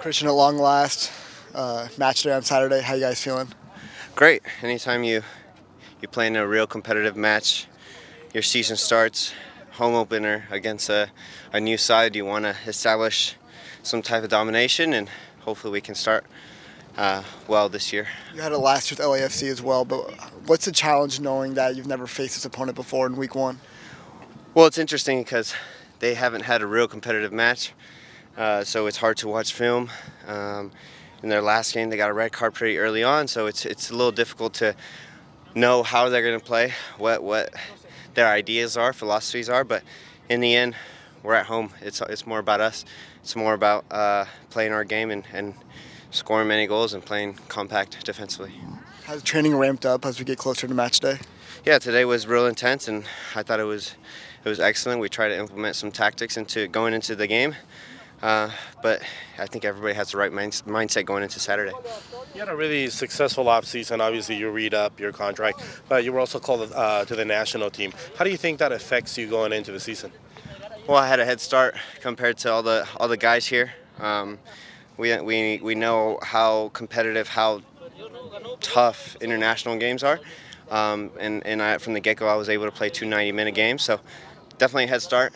Christian, at long last, match day on Saturday. How you guys feeling? Great. Anytime you play in a real competitive match, your season starts, home opener against a new side. You want to establish some type of domination, and hopefully we can start well this year. You had it last year with LAFC as well, but what's the challenge knowing that you've never faced this opponent before in week one? Well, it's interesting because they haven't had a real competitive match, so it's hard to watch film. In their last game, they got a red card pretty early on, so it's a little difficult to know how they're going to play, what their ideas are, philosophies are. But in the end, we're at home. It's more about us. It's more about playing our game and scoring many goals and playing compact defensively. Has training ramped up as we get closer to match day? Yeah, today was real intense, and I thought it was excellent. We tried to implement some tactics into going into the game. But I think everybody has the right mindset going into Saturday. You had a really successful offseason. Obviously, you read up your contract, but you were also called to the national team. How do you think that affects you going into the season? Well, I had a head start compared to all the guys here. We know how competitive, how tough international games are, and from the get-go, I was able to play 2 90-minute games. So definitely a head start.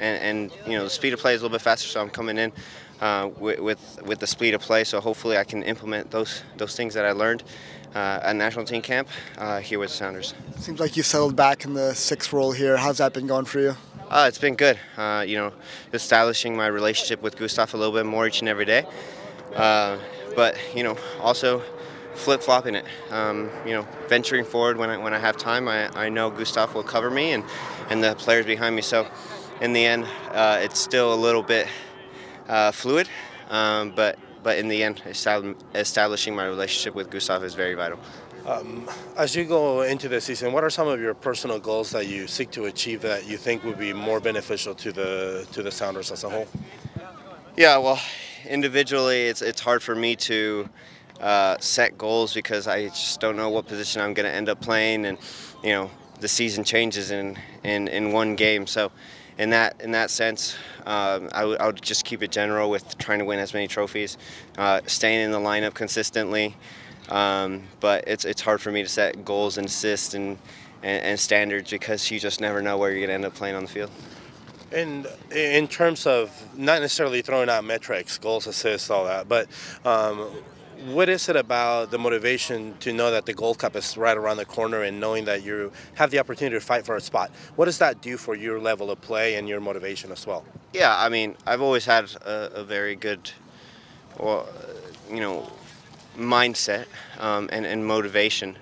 And you know, the speed of play is a little bit faster, so I'm coming in with the speed of play. So hopefully I can implement those things that I learned at national team camp here with the Sounders. Seems like you settled back in the sixth role here. How's that been going for you? It's been good. You know, establishing my relationship with Gustav a little bit more each and every day. But you know, also flip-flopping it. You know, venturing forward when I have time. I know Gustav will cover me and the players behind me. So in the end, it's still a little bit fluid, but in the end, establishing my relationship with Gustav is very vital. As you go into the season, what are some of your personal goals that you seek to achieve that you think would be more beneficial to the Sounders as a whole? Yeah, well, individually, it's hard for me to set goals because I just don't know what position I'm going to end up playing, and you know, the season changes in one game. So in that sense, I would just keep it general with trying to win as many trophies, staying in the lineup consistently. But it's hard for me to set goals and assists and standards because you just never know where you're going to end up playing on the field. And in terms of not necessarily throwing out metrics, goals, assists, all that, but what is it about the motivation to know that the Gold Cup is right around the corner and knowing that you have the opportunity to fight for a spot? What does that do for your level of play and your motivation as well? Yeah, I mean, I've always had a very good, you know, mindset and motivation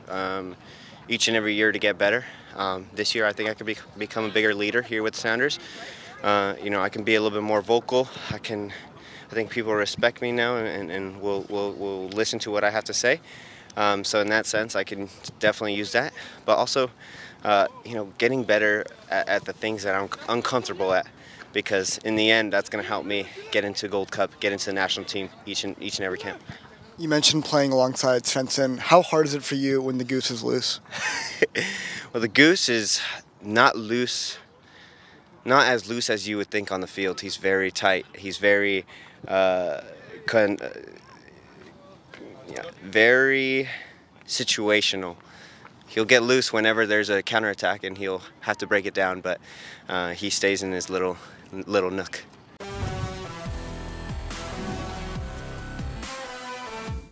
each and every year to get better. This year, I think I could become a bigger leader here with the Sounders. You know, I can be a little bit more vocal. I think people respect me now and will listen to what I have to say. So in that sense, I can definitely use that. But also, you know, getting better at the things that I'm uncomfortable at, because in the end, that's going to help me get into Gold Cup, get into the national team each and every camp. You mentioned playing alongside Svensson. How hard is it for you when the goose is loose? Well, the goose is not loose, not as loose as you would think on the field. He's very tight. He's very very situational. He'll get loose whenever there's a counterattack and he'll have to break it down, but he stays in his little nook.